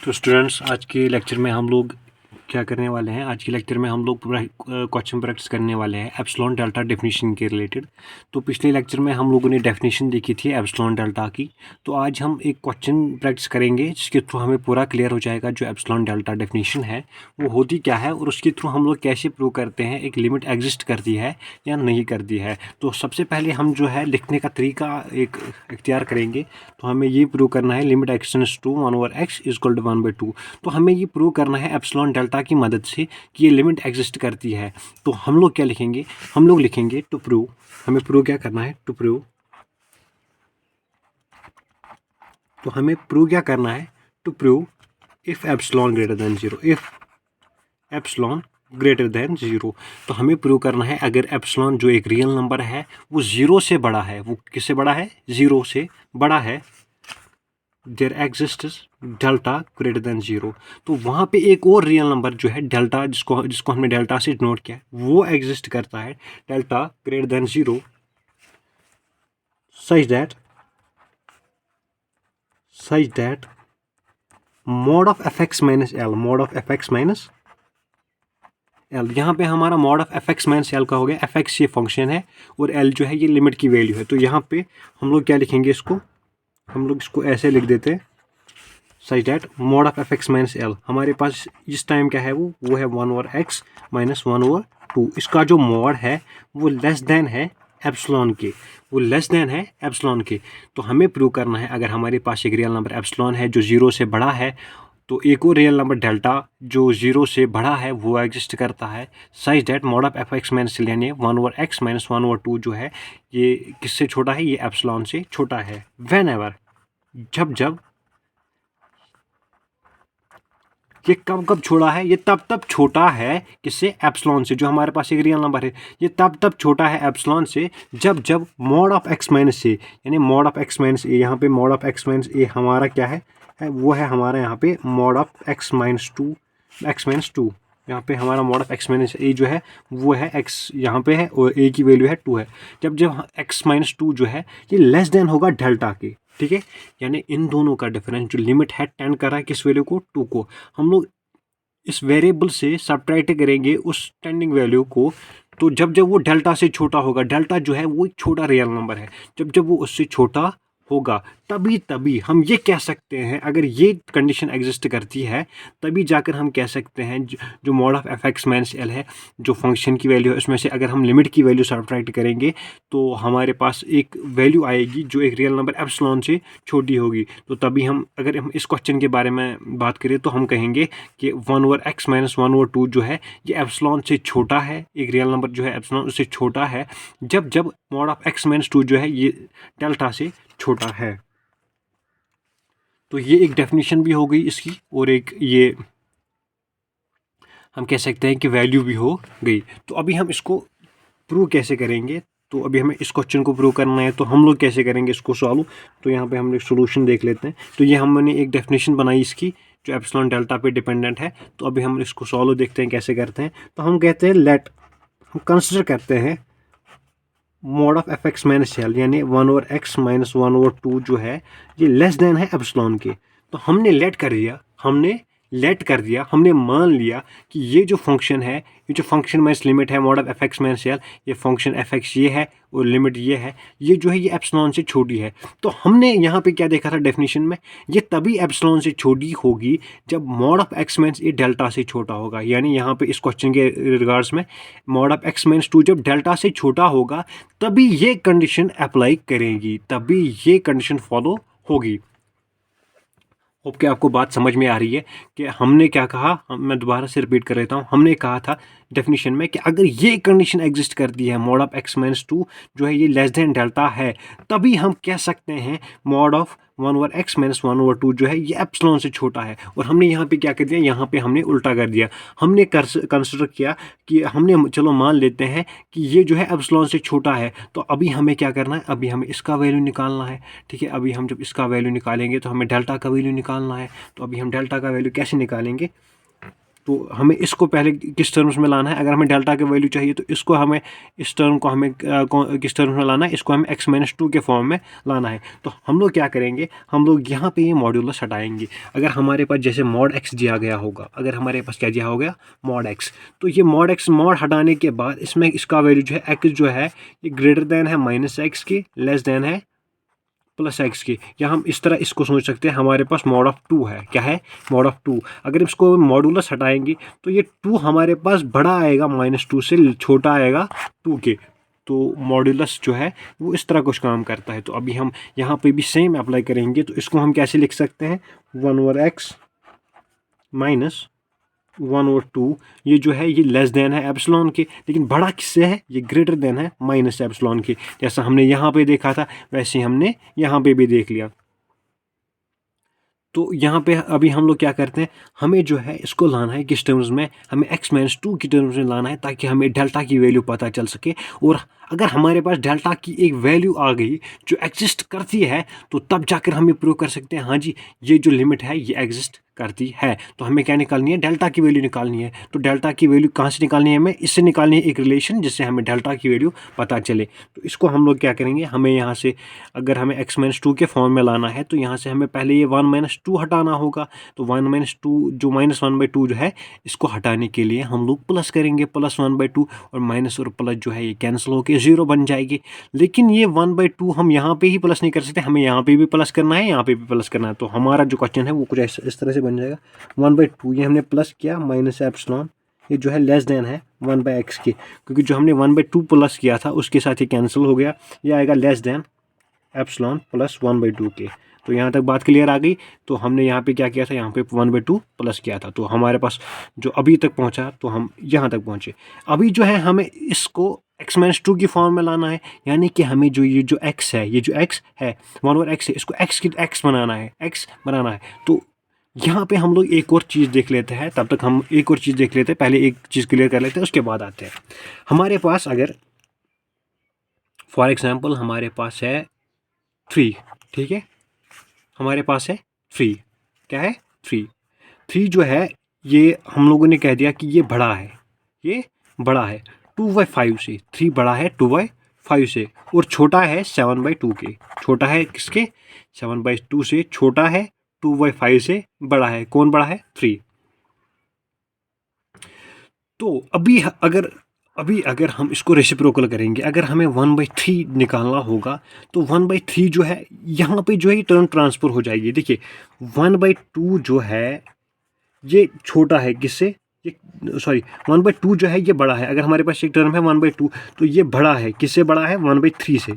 तो स्टूडेंट्स, आज के लेक्चर में हम लोग क्या करने वाले हैं। आज के लेक्चर में हम लोग पूरा क्वेश्चन प्रैक्टिस करने वाले हैं एप्सिलॉन डेल्टा डेफिनेशन के रिलेटेड। तो पिछले लेक्चर में हम लोगों ने डेफिनेशन देखी थी एप्सिलॉन डेल्टा की। तो आज हम एक क्वेश्चन प्रैक्टिस करेंगे जिसके थ्रू हमें पूरा क्लियर हो जाएगा जो एप्सिलॉन डेल्टा डेफिनेशन है वो होती क्या है और उसके थ्रू हम लोग कैसे प्रूव करते हैं एक लिमिट एग्जिस्ट करती है या नहीं करती है। तो सबसे पहले हम जो है लिखने का तरीका एक इख्तियार करेंगे। तो हमें ये प्रूव करना है limit x tends to 1/x equal to 1/2। तो हमें ये प्रूव करना है एप्सिलॉन डेल्टा की मदद से कि ये लिमिट एग्जिस्ट करती है। तो हम लोग क्या लिखेंगे, हम लोग लिखेंगे टू प्रूव। हमें प्रूव क्या करना है, टू प्रूव। तो हमें प्रूव क्या करना है, to prove if epsilon greater than 0, if epsilon greater than 0। तो हमें प्रूव करना है अगर एप्सिलॉन जो एक रियल नंबर है वो 0 से बड़ा है, वो किससे बड़ा है, 0 से बड़ा है, there exists delta greater than 0। तो वहाँ पे एक और रियल नंबर जो है डेल्टा, जिसको हमने डेल्टा से नोट किया वो एग्जिस्ट करता है delta greater than 0 such that mod of fx minus L, mod of fx minus L. यहाँ पे हमारा mod of fx minus L का हो गया। fx ये फंक्शन है और l जो है ये लिमिट की वैल्यू है। तो यहाँ पे हम लोग क्या लिखेंगे, इसको हम लोग इसको ऐसे लिख देते हैं such that mod of fx minus L. हमारे पास इस टाइम क्या है, वो है 1/x माइनस 1/2। इसका जो मॉड है वो लेस देन है एप्सिलॉन के, वो लेस देन है एप्सिलॉन के। तो हमें प्रूव करना है अगर हमारे पास एक रियल नंबर एप्सिलॉन है जो 0 से बड़ा है तो एक और रियल नंबर डेल्टा जो 0 से बड़ा है वो एग्जिस्ट करता है such that mod of fx minus L यानी 1/x माइनस 1/2 जो है ये किससे छोटा है, ये एप्सिलॉन से छोटा है। वेन एवर, जब जब, ये कब कब छोटा है, ये तब तब छोटा है किससे, एप्सिलॉन से। जो हमारे पास एक रियल नंबर है ये तब तब छोटा है एप्सिलॉन से जब जब mod ऑफ x माइनस ए यानी mod ऑफ x माइनस ए, यहाँ पे mod ऑफ x माइनस ए हमारा क्या है, वो है हमारा यहाँ पे mod ऑफ x माइनस 2, यहाँ पे हमारा mod ऑफ x माइनस ए जो है वो है x यहाँ पे है और a की वैल्यू है 2 है। जब जब x माइनस 2 जो है ये लेस देन होगा डेल्टा के, ठीक है, यानी इन दोनों का डिफरेंस जो लिमिट है टेंड कर रहा है किस वैल्यू को, 2 को। हम लोग इस वेरिएबल से सब्ट्रैक्ट करेंगे उस टेंडिंग वैल्यू को। तो जब जब वो डेल्टा से छोटा होगा, डेल्टा जो है वो एक छोटा रियल नंबर है, जब जब वो उससे छोटा होगा तभी तभी हम ये कह सकते हैं, अगर ये कंडीशन एग्जिस्ट करती है तभी जाकर हम कह सकते हैं जो mod of fx minus L है, जो फंक्शन की वैल्यू है उसमें से अगर हम लिमिट की वैल्यू सब्ट्रैक्ट करेंगे तो हमारे पास एक वैल्यू आएगी जो एक रियल नंबर एप्सिलॉन से छोटी होगी। तो तभी हम, अगर हम इस क्वेश्चन के बारे में बात करें तो हम कहेंगे कि 1/x माइनस 1/2 जो है ये एप्सिलॉन से छोटा है, एक रियल नंबर जो है एप्सिलॉन उससे छोटा है जब जब mod ऑफ x माइनस 2 जो है ये डेल्टा से छोटा है। तो ये एक डेफिनेशन भी हो गई इसकी और एक ये हम कह सकते हैं कि वैल्यू भी हो गई। तो अभी हम इसको प्रूव कैसे करेंगे, तो अभी हमें इस क्वेश्चन को प्रूव करना है तो हम लोग कैसे करेंगे इसको सॉल्व। तो यहाँ पे हम एक सोल्यूशन देख लेते हैं। तो ये हमने एक डेफिनेशन बनाई इसकी जो एप्सिलॉन डेल्टा पे डिपेंडेंट है। तो अभी हम इसको सॉल्व देखते हैं कैसे करते हैं। तो हम कहते हैं लेट, हम कंसिडर करते हैं mod of fx minus L यानी 1/x माइनस 1/2 जो है ये लेस देन है एप्सिलॉन के। तो हमने लेट कर दिया, हमने मान लिया कि ये जो फंक्शन है, ये जो फंक्शन माइनस लिमिट है mod of fx minus L, ये फंक्शन fx ये है और लिमिट ये है, ये जो है ये एप्सिलॉन से छोटी है। तो हमने यहाँ पे क्या देखा था डेफिनेशन में, ये तभी एप्सिलॉन से छोटी होगी जब mod of x minus A delta से छोटा होगा। यानी यहाँ पे इस क्वेश्चन के रिगार्ड्स में mod ऑफ x माइनस 2 जब डेल्टा से छोटा होगा तभी ये कंडीशन अप्लाई करेंगी, तभी ये कंडीशन फॉलो होगी। होप कि आपको बात समझ में आ रही है कि हमने क्या कहा, मैं दोबारा से रिपीट कर लेता हूँ। हमने कहा था डेफिनेशन में कि अगर ये कंडीशन एग्जिस्ट करती है mod ऑफ x माइनस 2 जो है ये लेस देन डेल्टा है, तभी हम कह सकते हैं mod ऑफ 1/x माइनस 1/2 जो है ये एप्सिलॉन से छोटा है। और हमने यहाँ पे क्या कर दिया, यहाँ पे हमने उल्टा कर दिया। हमने कंसिडर किया कि हमने चलो मान लेते हैं कि ये जो है एप्सिलॉन से छोटा है, तो अभी हमें क्या करना है, अभी हमें इसका वैल्यू निकालना है, ठीक है। अभी हम जब इसका वैल्यू निकालेंगे तो हमें डेल्टा का वैल्यू निकालना है। तो अभी हम डेल्टा का वैल्यू कैसे निकालेंगे, तो हमें इसको पहले किस टर्म्स में लाना है। अगर हमें डेल्टा की वैल्यू चाहिए तो इसको हमें इस टर्म को हमें किस टर्म्स में लाना है, इसको हमें x माइनस 2 के फॉर्म में लाना है। तो हम लोग क्या करेंगे, हम लोग यहाँ पे ये मॉड्यूलस हटाएंगे। अगर हमारे पास जैसे मॉड x दिया गया होगा, अगर हमारे पास क्या दिया हो गया मॉड x, तो ये मॉड x मॉड हटाने के बाद इसमें इसका वैल्यू जो है x जो है ये ग्रेटर देन है माइनस एक्स के, लेस देन है प्लस एक्स के। या हम इस तरह इसको सोच सकते हैं, हमारे पास मॉड ऑफ 2 है, क्या है मॉड ऑफ 2। अगर इसको मॉडुलस हटाएंगे तो ये 2 हमारे पास बड़ा आएगा, -2 से छोटा आएगा 2 के। तो मॉडुलस जो है वो इस तरह कुछ काम करता है। तो अभी हम यहाँ पे भी सेम अप्लाई करेंगे। तो इसको हम कैसे लिख सकते हैं, 1/x माइनस 1/2, ये जो है ये लेस देन है एप्सिलॉन के, लेकिन बड़ा किससे है, ये ग्रेटर देन है माइनस एप्सिलॉन के। जैसा हमने यहाँ पे देखा था वैसे हमने यहाँ पे भी देख लिया। तो यहाँ पे अभी हम लोग क्या करते हैं, हमें जो है इसको लाना है किस टर्म्स में, हमें x माइनस 2 की टर्म्स में लाना है, ताकि हमें डेल्टा की वैल्यू पता चल सके। और अगर हमारे पास डेल्टा की एक वैल्यू आ गई जो एग्जिस्ट करती है, तो तब जाकर हमें प्रूव कर सकते हैं हाँ जी ये जो लिमिट है ये एग्जिस्ट करती है। तो हमें क्या निकालनी है, डेल्टा की वैल्यू निकालनी है। तो डेल्टा की वैल्यू कहाँ से निकालनी है, हमें इससे निकालनी है एक रिलेशन जिससे हमें डेल्टा की वैल्यू पता चले। तो इसको हम लोग क्या करेंगे, हमें यहाँ से अगर हमें x माइनस 2 के फॉर्म में लाना है तो यहाँ से हमें पहले ये 1 माइनस 2 हटाना होगा। तो 1 माइनस 2 जो -1/2 जो है, इसको हटाने के लिए हम लोग प्लस करेंगे, +1/2, और माइनस और प्लस जो है ये कैंसिल होकर 0 बन जाएगी। लेकिन ये 1/2 हम यहाँ पे ही प्लस नहीं कर सकते, हमें यहाँ पे भी प्लस करना है, यहाँ पे भी प्लस करना है। तो हमारा जो क्वेश्चन है वो कुछ इस तरह से बन जाएगा, 1/2 ये हमने प्लस किया, माइनस एप्सिलॉन ये जो है लेस देन है 1/x के, क्योंकि जो हमने 1/2 प्लस किया था उसके साथ ही कैंसिल हो गया, ये आएगा लेस देन एप्सिलॉन प्लस 1/2 के। तो यहाँ तक बात क्लियर आ गई। तो हमने यहाँ पे क्या किया था, यहाँ पे 1/2 प्लस किया था। तो हमारे पास जो अभी तक पहुँचा तो हम यहाँ तक पहुँचे। अभी जो है हमें इसको x माइनस 2 की फॉर्म में लाना है, यानी कि हमें जो ये जो x है, ये जो x है 1/x है, इसको x बनाना है, x बनाना है। तो यहाँ पे हम लोग एक और चीज़ देख लेते हैं, तब तक हम एक और चीज़ देख लेते हैं, पहले एक चीज़ क्लियर कर लेते हैं उसके बाद आते हैं। हमारे पास अगर फॉर एग्जांपल हमारे पास है 3, ठीक है, हमारे पास है 3, क्या है 3 जो है ये हम लोगों ने कह दिया कि ये बड़ा है, ये बड़ा है 2/5 से, 3 बड़ा है 2/5 से, और छोटा है 7/2 के। छोटा है किसके, 7/2 से, छोटा है 2/5 से, बड़ा है कौन, बड़ा है 3। तो अभी अगर हम इसको रेसिप्रोकल करेंगे, अगर हमें 1/3 निकालना होगा तो 1/3 जो है यहाँ पे जो है टर्म ट्रांसफर हो जाएगी। देखिए 1/2 जो है ये छोटा है किससे, ये सॉरी 1/2 जो है ये बड़ा है। अगर हमारे पास एक टर्म है 1/2 तो ये बड़ा है, किससे बड़ा है, 1/3 से,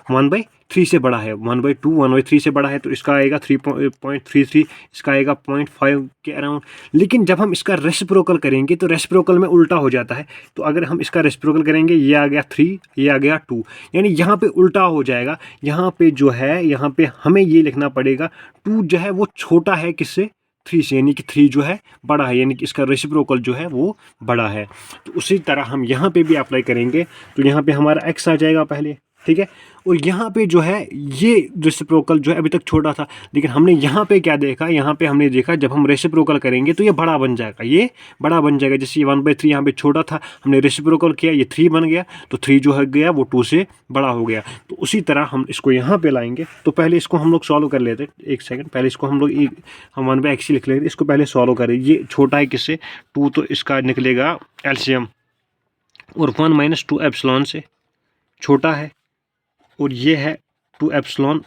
1/3 से बड़ा है। 1/2 1/3 से बड़ा है तो इसका आएगा 3.33, इसका आएगा 0.5 के अराउंड। लेकिन जब हम इसका रेसिप्रोकल करेंगे तो रेसिप्रोकल में उल्टा हो जाता है। तो अगर हम इसका रेसिप्रोकल करेंगे, ये आ गया 3, ये आ गया 2, यानी यहाँ पे उल्टा हो जाएगा। यहाँ पे जो है, यहाँ पे हमें ये लिखना पड़ेगा 2 जो है वो छोटा है किससे, 3 से, यानी कि 3 जो है बड़ा है, यानी कि इसका रेसिप्रोकल जो है वो बड़ा है। तो उसी तरह हम यहाँ पे भी अप्लाई करेंगे। तो यहाँ पे हमारा x आ जाएगा पहले, ठीक है, और यहाँ पे जो है ये रेसिप्रोकल जो है अभी तक छोटा था, लेकिन हमने यहाँ पे क्या देखा, यहाँ पे हमने देखा जब हम रेसिप्रोकल करेंगे तो ये बड़ा बन जाएगा, ये बड़ा बन जाएगा। जैसे ये 1/3 यहाँ पे छोटा था, हमने रेसिप्रोकल किया, ये 3 बन गया, तो 3 जो है गया वो 2 से बड़ा हो गया। तो उसी तरह हम इसको यहाँ पे लाएंगे। तो पहले इसको हम लोग सॉल्व कर लेते हैं, एक सेकेंड, पहले इसको हम लोग हम 1/x लिख लेते, इसको पहले सॉल्व करें। ये छोटा है किससे, 2, तो इसका निकलेगा एलसीएम, और 1 माइनस 2 एप्सिलॉन से छोटा है, और ये है 2 एप्सिलॉन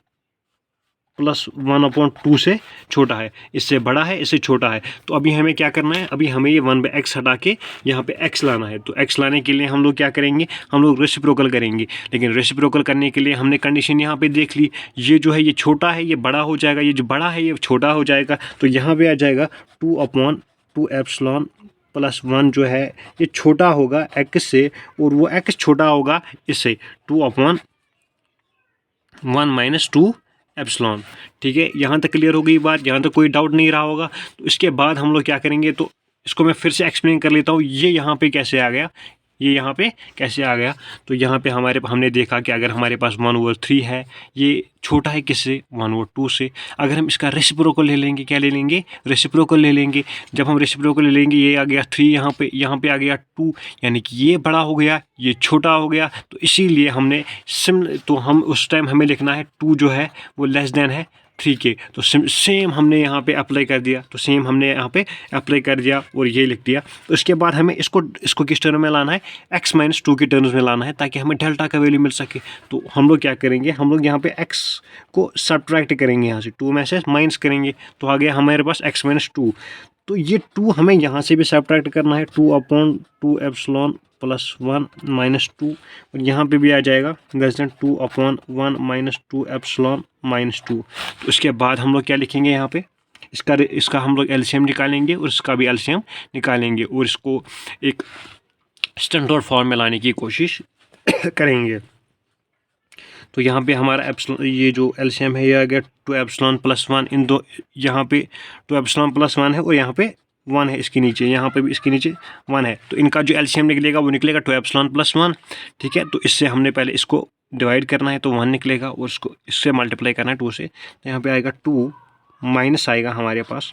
प्लस 1/2 से छोटा है, इससे बड़ा है, इससे छोटा है। तो अभी हमें क्या करना है, अभी हमें ये 1/x हटा के यहाँ पे x लाना है। तो x लाने के लिए हम लोग क्या करेंगे, हम लोग रेसिप्रोकल करेंगे। लेकिन रेसिप्रोकल करने के लिए हमने कंडीशन यहाँ पे देख ली, ये जो है ये छोटा है, ये बड़ा हो जाएगा, ये जो बड़ा है ये छोटा हो जाएगा। तो यहाँ पे आ जाएगा 2/2 एप्सिलॉन प्लस 1 जो है ये छोटा होगा x से, और वो x छोटा होगा इससे, 2/1 माइनस 2 एप्सिलॉन। ठीक है, यहाँ तक क्लियर हो गई बात, यहाँ तक कोई डाउट नहीं रहा होगा। तो इसके बाद हम लोग क्या करेंगे, तो इसको मैं फिर से एक्सप्लेन कर लेता हूँ। ये यहाँ पे कैसे आ गया, ये यहाँ पे कैसे आ गया? तो यहाँ पे हमने देखा कि अगर हमारे पास 1/3 है, ये छोटा है किससे? 1/2 से। अगर हम इसका रेसिप्रोकल ले लेंगे, क्या ले लेंगे? रेसिप्रोकल ले लेंगे। जब हम रेसिप्रोकल ले लेंगे, ये आ गया 3 यहाँ पे आ गया 2, यानी कि ये बड़ा हो गया, ये छोटा हो गया। तो इसीलिए हमने तो हम उस टाइम हमें लिखना है 2 जो है वो लेस देन है 3 के। तो सेम हमने यहाँ पे अप्लाई कर दिया, और ये लिख दिया। तो इसके बाद हमें इसको किस टर्म में लाना है? x - 2 के टर्म्स में लाना है, ताकि हमें डेल्टा का वैल्यू मिल सके। तो हम लोग क्या करेंगे? हम लोग यहाँ पे x को सब्ट्रैक्ट करेंगे, यहाँ से 2 में से माइनस करेंगे, तो आ गया हमारे पास x - 2। तो ये 2 हमें यहाँ से भी सब्ट्रैक्ट करना है, 2/2 एप्सिलॉन + 1 - 2, और यहाँ पे भी आ जाएगा लेस देन 2/1 - 2 एप्सिलॉन - 2। तो इसके बाद हम लोग क्या लिखेंगे यहाँ पे? इसका हम लोग एलसीएम निकालेंगे, और इसका भी एलसीएम निकालेंगे, और इसको एक स्टैंडर्ड फॉर्म में लाने की कोशिश करेंगे। तो यहाँ पे हमारा ये जो एलसीएम है, ये आ गया 2ε + 1। इन दो यहाँ पे 2ε + 1 है, और यहाँ पे 1 है इसके नीचे, यहाँ पे भी इसके नीचे 1 है। तो इनका जो एलसीएम निकलेगा वो निकलेगा 2ε + 1। ठीक है, तो इससे हमने पहले इसको डिवाइड करना है, तो 1 निकलेगा, और इसको इससे मल्टीप्लाई करना है 2 से। तो यहाँ पे आएगा 2 माइनस आएगा हमारे पास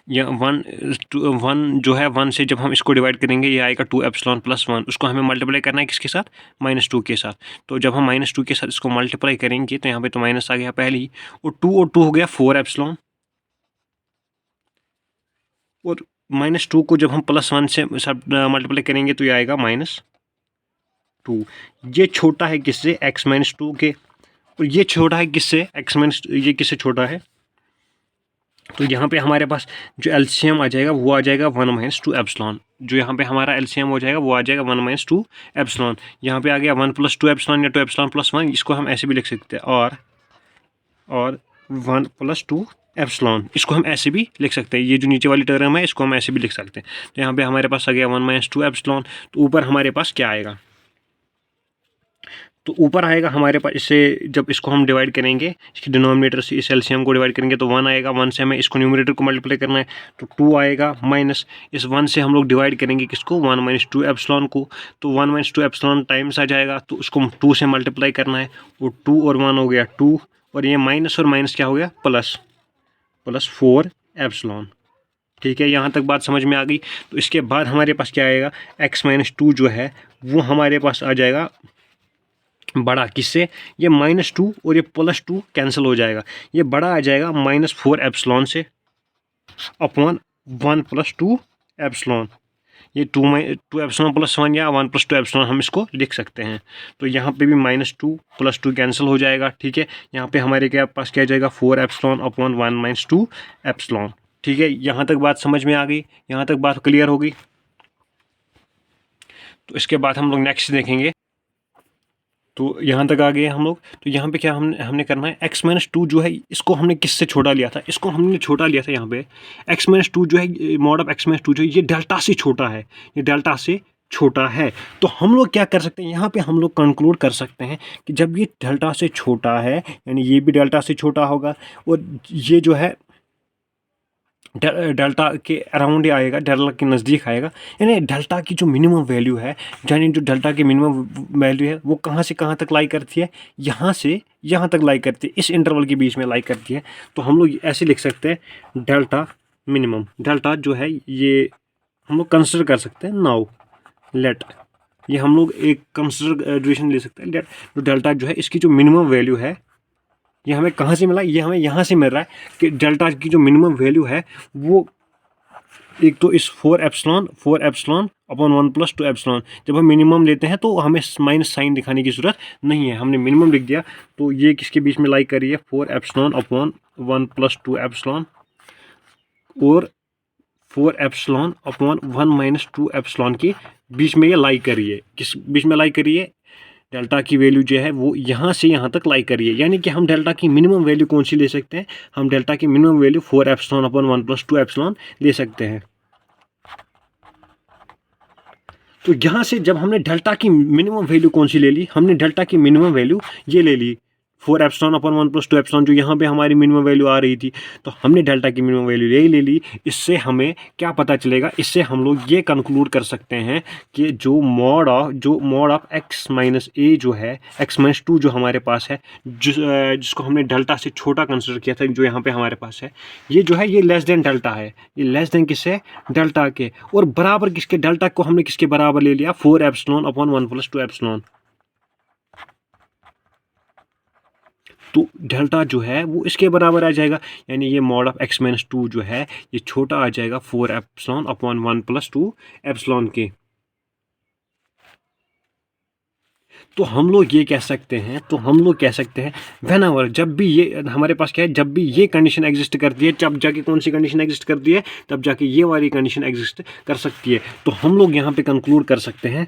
या 1 जो है 1 से जब हम इसको डिवाइड करेंगे, ये आएगा 2ε + 1। उसको हमें मल्टीप्लाई करना है किसके साथ? -2 के साथ। तो जब हम -2 के साथ इसको मल्टीप्लाई करेंगे, तो यहाँ पे तो माइनस आ गया पहले ही, और 2 हो गया 4ε, और -2 को जब हम +1 से मल्टीप्लाई करेंगे, तो ये आएगा -2। ये छोटा है किससे? x - 2 के, और ये छोटा है किससे? ये किससे छोटा है? तो यहाँ पे हमारे पास जो एलसीएम आ जाएगा वो आ जाएगा 1 - 2 एप्सिलॉन। जो यहाँ पे हमारा एलसीएम हो जाएगा वो आ जाएगा 1 - 2 एप्सिलॉन। यहाँ पे आ गया 1 + 2 एप्सिलॉन, या 2ε + 1। इसको हम ऐसे भी लिख सकते हैं, और 1 + 2 एप्सिलॉन, इसको हम ऐसे भी लिख सकते हैं। ये जो नीचे वाली टर्म है, इसको हम ऐसे भी लिख सकते हैं। तो यहाँ पे हमारे पास आ गया 1 - 2 एप्सिलॉन। तो ऊपर हमारे पास क्या आएगा? तो ऊपर आएगा हमारे पास, इससे जब इसको हम डिवाइड करेंगे, इसके डिनोमिनेटर से इस एलसीएम को डिवाइड करेंगे, तो 1 आएगा। 1 से हमें इसको न्यूमरेटर को मल्टीप्लाई करना है, तो 2 आएगा, माइनस इस 1 से हम लोग डिवाइड करेंगे किसको? 1 - 2 एप्सिलॉन को। तो 1 - 2 एप्सिलॉन टाइम्स आ जाएगा, तो उसको 2 से मल्टीप्लाई करना है, और 2 और 1 हो गया 2, और ये माइनस और माइनस क्या हो गया? Plus 4 epsilon. ठीक है, यहाँ तक बात समझ में आ गई। तो इसके बाद हमारे पास क्या आएगा? x - 2 जो है वो हमारे पास आ जाएगा बड़ा, किससे? ये -2 और ये +2 कैंसिल हो जाएगा, ये बड़ा आ जाएगा -4 एप्सिलॉन से अपॉन 1 + 2 एप्सिलॉन। ये 2 एप्सिलॉन + 1 या 1 + 2 एप्सिलॉन हम इसको लिख सकते हैं। तो यहाँ पे भी -2 + 2 कैंसिल हो जाएगा। ठीक है, यहाँ पे हमारे पास क्या जाएगा? 4 एप्सिलॉन अपॉन 1 - 2 एप्सिलॉन। ठीक है, यहाँ तक बात समझ में आ गई, यहाँ तक बात क्लियर हो गई। तो इसके बाद हम लोग नेक्स्ट देखेंगे। तो यहाँ तक आ गए हम लोग। तो यहाँ पे क्या हमने करना है? x - 2 जो है, इसको हमने किससे छोटा लिया था? इसको हमने छोटा लिया था यहाँ पे। x - 2 जो है, मॉड ऑफ x - 2 जो है, ये डेल्टा से छोटा है, ये डेल्टा से छोटा है। तो हम लोग क्या कर सकते हैं? यहाँ पे हम लोग कंक्लूड कर सकते हैं कि जब ये डेल्टा से छोटा है, यानी ये भी डेल्टा से छोटा होगा, और ये जो है डेल्टा के अराउंड ही आएगा, डेल्टा के नज़दीक आएगा, यानी डेल्टा की जो मिनिमम वैल्यू है, यानी जो डेल्टा की मिनिमम वैल्यू है वो कहाँ से कहाँ तक लाई करती है? यहाँ से यहाँ तक लाई करती है, इस इंटरवल के बीच में लाई करती है। तो हम लोग ऐसे लिख सकते हैं डेल्टा मिनिमम। डेल्टा जो है ये हम लोग कंसिडर कर सकते हैं। नाउ लेट, ये हम लोग एक कंसिडरेशन ले सकते हैं, जो डेल्टा जो है इसकी जो मिनिमम वैल्यू है, ये हमें कहाँ से मिला? ये हमें यहाँ से मिल रहा है कि डेल्टा की जो मिनिमम वैल्यू है वो एक तो इस 4 एप्सिलॉन अपॉन 1 + 2 एप्सिलॉन। जब हम मिनिमम लेते हैं तो हमें माइनस साइन दिखाने की ज़रूरत नहीं है, हमने मिनिमम लिख दिया। तो ये किसके बीच में लाई कर रही है? 4 एप्सिलॉन अपॉन 1 + 2 एप्सिलॉन, और 4 एप्सिलॉन अपॉन 1 - 2 एप्सिलॉन के बीच में ये लाई कर रही है। किस बीच में लाई कर रही है? डेल्टा की वैल्यू जो है वो यहाँ से यहाँ तक लाई करिए, यानी कि हम डेल्टा की मिनिमम वैल्यू कौन सी ले सकते हैं? हम डेल्टा की minimum value 4 epsilon upon 1 + 2 epsilon ले सकते हैं। तो यहाँ से जब हमने डेल्टा की मिनिमम वैल्यू कौन सी ले ली? हमने डेल्टा की मिनिमम वैल्यू ये ले ली, 4 एप्सिलॉन अपॉन 1 प्लस 2 एप्सिलॉन, जो यहाँ पे हमारी मिनिमम वैल्यू आ रही थी, तो हमने डेल्टा की मिनिमम वैल्यू ले ली। इससे हमें क्या पता चलेगा, इससे हम लोग ये कंक्लूड कर सकते हैं कि जो मॉड ऑफ x माइनस ए जो है, x माइनस 2 जो हमारे पास है, जिसको हमने डेल्टा से छोटा कंसिडर किया था, जो यहाँ पे हमारे पास है, ये जो है ये लेस देन डेल्टा है। ये लेस देन किससे? डेल्टा के। और बराबर किसके? डेल्टा को हमने किसके बराबर ले लिया? 4 एप्सिलॉन अपॉन 1 प्लस 2 एप्सिलॉन। तो डेल्टा जो है वो इसके बराबर आ जाएगा, यानी ये मॉड ऑफ x माइनस 2 जो है ये छोटा आ जाएगा 4 एप्सिलॉन अपॉन 1 प्लस 2 एप्सिलॉन के। तो हम लोग ये कह सकते हैं व्हेन एवर, जब भी ये हमारे पास क्या है, जब भी ये कंडीशन एग्जिस्ट करती है, जब जाके कौन सी कंडीशन एग्जिस्ट करती है, तब जाके ये वाली कंडीशन एग्जिस्ट कर सकती है। तो हम लोग यहाँ पे कंक्लूड कर सकते हैं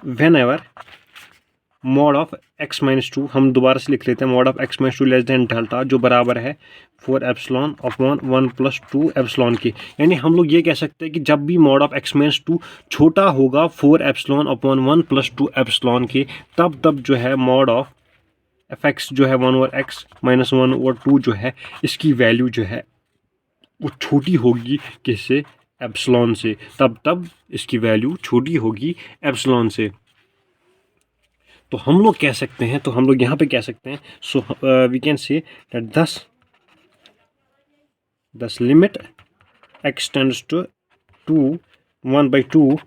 when ever mod of x minus 2, हम दोबारा से लिख लेते हैं, mod of x minus 2 less than delta, जो बराबर है 4 एप्सिलॉन अपॉन 1 प्लस 2 एप्सिलॉन की। यानी हम लोग ये कह सकते हैं कि जब भी मॉड ऑफ x माइनस 2 छोटा होगा 4 एप्सिलॉन अपॉन 1 प्लस 2 एप्सिलॉन की, तब जो है मॉड ऑफ fx जो है 1 ओवर x माइनस 1 ओवर 2 जो है, इसकी वैल्यू जो है वो छोटी होगी किससे? एप्सिलॉन से। तब इसकी वैल्यू छोटी होगी एप्सिलॉन से। तो हम लोग कह सकते हैं, तो हम लोग यहाँ पे कह सकते हैं, so we can say that this limit x tends to 1/2,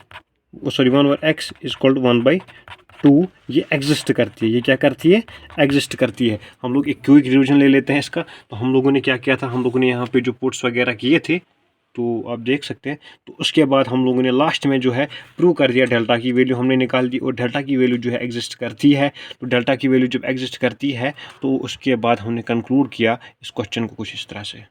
sorry 1 over x is equal to 1/2, ये एग्जिस्ट करती है। ये क्या करती है? एग्जिस्ट करती है। हम लोग एक क्विक रिवीजन ले लेते हैं इसका। तो हम लोगों ने क्या किया था, हम लोगों ने यहाँ पे जो पुट्स वगैरह किए थे, तो आप देख सकते हैं। तो उसके बाद हम लोगों ने लास्ट में जो है प्रूव कर दिया, डेल्टा की वैल्यू हमने निकाल दी, और डेल्टा की वैल्यू जो है एग्जिस्ट करती है। तो डेल्टा की वैल्यू जब एग्जिस्ट करती है, तो उसके बाद हमने कंक्लूड किया इस क्वेश्चन को कुछ इस तरह से।